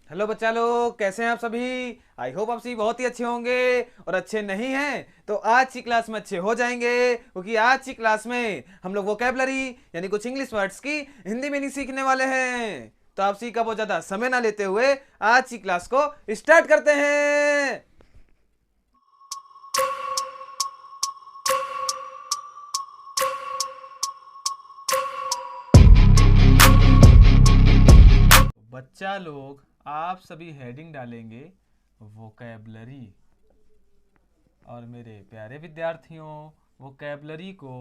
Hello बच्चा लोग, कैसे हैं आप सभी। आई होप आप सभी बहुत ही अच्छे होंगे। और अच्छे नहीं हैं तो आज की क्लास में अच्छे हो जाएंगे, क्योंकि आज की क्लास में हम लोग वोकेबलरी यानी कुछ इंग्लिश वर्ड्स की हिंदी मीनिंग सीखने वाले हैं। तो आप सभी का बहुत ज़्यादा समय ना लेते हुए आज की क्लास को स्टार्ट करते हैं। बच्चा लोग, आप सभी हेडिंग डालेंगे वोकेबलरी। और मेरे प्यारे विद्यार्थियों, वोकैबलरी को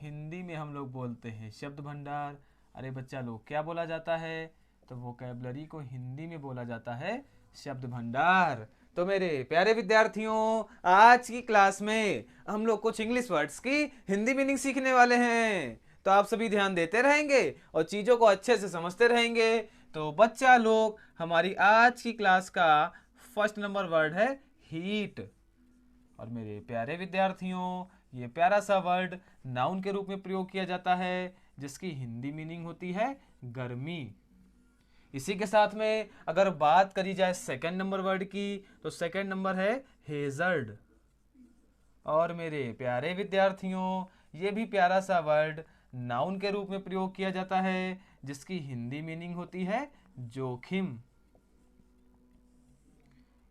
हिंदी में हम लोग बोलते हैं शब्द भंडार। अरे बच्चा लोग, क्या बोला जाता है? तो वोकैबलरी को हिंदी में बोला जाता है शब्द भंडार। तो मेरे प्यारे विद्यार्थियों, आज की क्लास में हम लोग कुछ इंग्लिश वर्ड्स की हिंदी मीनिंग सीखने वाले हैं। तो आप सभी ध्यान देते रहेंगे और चीज़ों को अच्छे से समझते रहेंगे। तो बच्चा लोग, हमारी आज की क्लास का फर्स्ट नंबर वर्ड है हीट। और मेरे प्यारे विद्यार्थियों, ये प्यारा सा वर्ड नाउन के रूप में प्रयोग किया जाता है, जिसकी हिंदी मीनिंग होती है गर्मी। इसी के साथ में अगर बात करी जाए सेकंड नंबर वर्ड की, तो सेकंड नंबर है हेजर्ड। और मेरे प्यारे विद्यार्थियों, ये भी प्यारा सा वर्ड नाउन के रूप में प्रयोग किया जाता है, जिसकी हिंदी मीनिंग होती है जोखिम।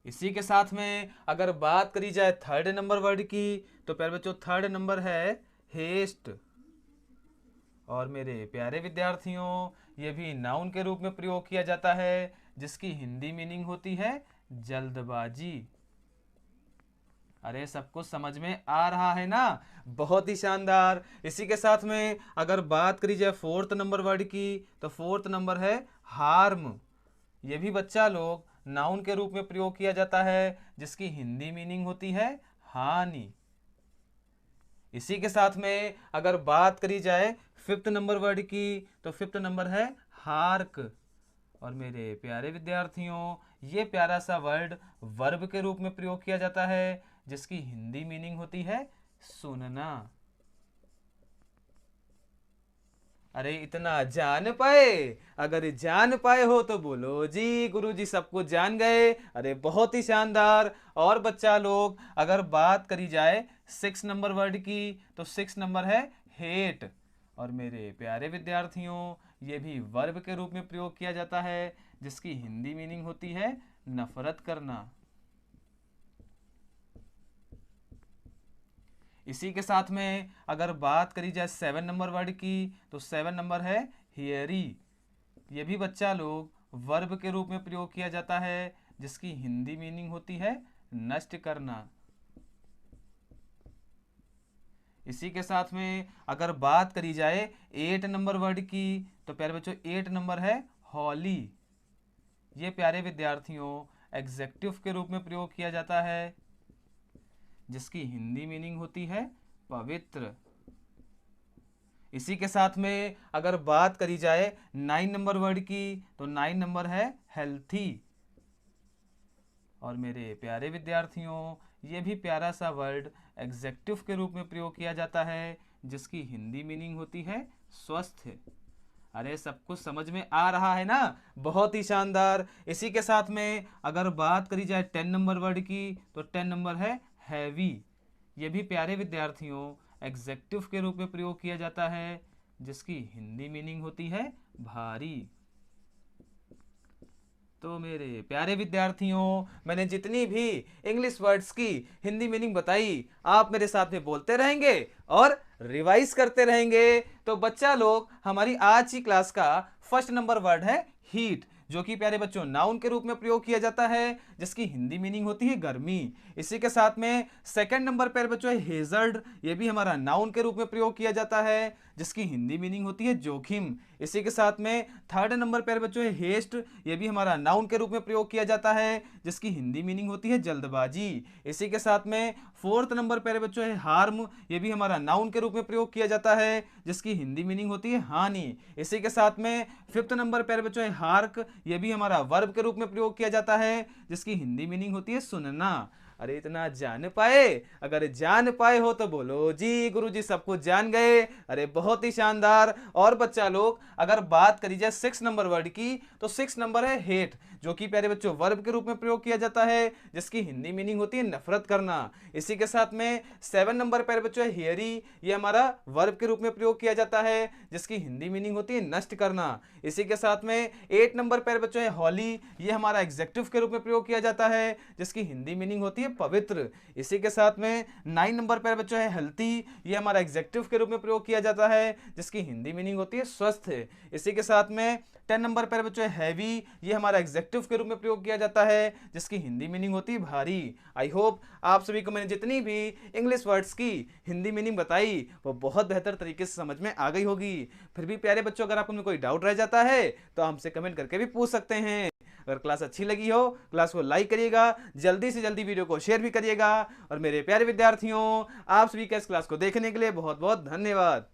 इसी के साथ में अगर बात करी जाए थर्ड नंबर वर्ड की, तो प्यारे बच्चों थर्ड नंबर है हेस्ट। और मेरे प्यारे विद्यार्थियों, ये भी नाउन के रूप में प्रयोग किया जाता है, जिसकी हिंदी मीनिंग होती है जल्दबाजी। अरे सब कुछ समझ में आ रहा है ना? बहुत ही शानदार। इसी के साथ में अगर बात करी जाए फोर्थ नंबर वर्ड की, तो फोर्थ नंबर है हार्म। ये भी बच्चा लोग नाउन के रूप में प्रयोग किया जाता है, जिसकी हिंदी मीनिंग होती है हानि। इसी के साथ में अगर बात करी जाए फिफ्थ नंबर वर्ड की, तो फिफ्थ नंबर है हार्क। और मेरे प्यारे विद्यार्थियों, ये प्यारा सा वर्ड वर्ब के रूप में प्रयोग किया जाता है, जिसकी हिंदी मीनिंग होती है सुनना। अरे इतना जान पाए? अगर जान पाए हो तो बोलो जी गुरुजी सब कुछ जान गए। अरे बहुत ही शानदार। और बच्चा लोग, अगर बात करी जाए सिक्स नंबर वर्ड की, तो सिक्स नंबर है हेट। और मेरे प्यारे विद्यार्थियों, ये भी वर्ब के रूप में प्रयोग किया जाता है, जिसकी हिंदी मीनिंग होती है नफरत करना। इसी के साथ में अगर बात करी जाए सेवन नंबर वर्ड की, तो सेवन नंबर है हियरी। ये भी बच्चा लोग वर्ब के रूप में प्रयोग किया जाता है, जिसकी हिंदी मीनिंग होती है नष्ट करना। इसी के साथ में अगर बात करी जाए एट नंबर वर्ड की, तो प्यारे बच्चों एट नंबर है हॉली। ये प्यारे विद्यार्थियों एग्जेक्टिव के रूप में प्रयोग किया जाता है, जिसकी हिंदी मीनिंग होती है पवित्र। इसी के साथ में अगर बात करी जाए नाइन नंबर वर्ड की, तो नाइन नंबर है हेल्थी। और मेरे प्यारे विद्यार्थियों, ये भी प्यारा सा वर्ड एग्जेक्टिव के रूप में प्रयोग किया जाता है, जिसकी हिंदी मीनिंग होती है स्वस्थ। अरे सब कुछ समझ में आ रहा है ना? बहुत ही शानदार। इसी के साथ में अगर बात करी जाए टेन नंबर वर्ड की, तो टेन नंबर है हैवी। ये भी प्यारे विद्यार्थियों एग्जेक्टिव के रूप में प्रयोग किया जाता है, जिसकी हिंदी मीनिंग होती है भारी। तो मेरे प्यारे विद्यार्थियों, मैंने जितनी भी इंग्लिश वर्ड्स की हिंदी मीनिंग बताई, आप मेरे साथ में बोलते रहेंगे और रिवाइज करते रहेंगे। तो बच्चा लोग, हमारी आज की क्लास का फर्स्ट नंबर वर्ड है हीट, जो कि प्यारे बच्चों नाउन के रूप में प्रयोग किया जाता है, जिसकी हिंदी मीनिंग होती है गर्मी। इसी के साथ में सेकंड नंबर प्यारे बच्चों है हेजर्ड। ये भी हमारा नाउन के रूप में प्रयोग किया जाता है, जिसकी हिंदी मीनिंग होती है जोखिम। इसी के साथ में थर्ड नंबर प्यारे बच्चों है हेस्ट। ये भी हमारा नाउन के रूप में प्रयोग किया जाता है, जिसकी हिंदी मीनिंग होती है जल्दबाजी। इसी के साथ में फोर्थ नंबर प्यारे बच्चों है हार्म। ये भी हमारा नाउन के रूप में प्रयोग किया जाता है, जिसकी हिंदी मीनिंग होती है हानि। इसी के साथ में फिफ्थ नंबर प्यारे बच्चों है हार्क। ये भी हमारा वर्ब के रूप में प्रयोग किया जाता है, जिसकी हिंदी मीनिंग होती है सुनना। अरे इतना जान पाए, अगर जान पाए हो तो बोलो जी गुरुजी सब कुछ जान गए। अरे बहुत ही शानदार। और बच्चा लोग अगर बात करी जाए 6 नंबर वर्ड की, तो 6 नंबर है हेट, जो कि प्यारे बच्चों वर्ब के रूप में प्रयोग किया जाता है, जिसकी हिंदी मीनिंग होती है नफरत करना। इसी के साथ में 7 नंबर प्यारे बच्चों है हियरी, ये हमारा वर्ब के रूप में प्रयोग किया जाता है, जिसकी हिंदी मीनिंग होती है नष्ट करना। इसी के साथ में 8 नंबर प्यारे बच्चों है हॉली, ये हमारा एग्जेक्टिव के रूप में प्रयोग किया जाता है, जिसकी हिंदी मीनिंग होती है पवित्र। इसी के साथ में 9 नंबर प्यारे बच्चों है हेल्थी, ये हमारा एग्जेक्टिव के रूप में प्रयोग किया जाता है, जिसकी हिंदी मीनिंग होती है स्वस्थ। इसी के साथ में 10 नंबर पर बच्चों है हैवी, ये हमारा एग्जेक्टिव के रूप में प्रयोग किया जाता है, जिसकी हिंदी मीनिंग होती है भारी। आई होप आप सभी को मैंने जितनी भी इंग्लिश वर्ड्स की हिंदी मीनिंग बताई वो बहुत बेहतर तरीके से समझ में आ गई होगी। फिर भी प्यारे बच्चों अगर आपको कोई डाउट रह जाता है तो हमसे कमेंट करके भी पूछ सकते हैं। अगर क्लास अच्छी लगी हो क्लास को लाइक करिएगा, जल्दी से जल्दी वीडियो को शेयर भी करिएगा। और मेरे प्यारे विद्यार्थियों, आप सभी का इस क्लास को देखने के लिए बहुत बहुत धन्यवाद।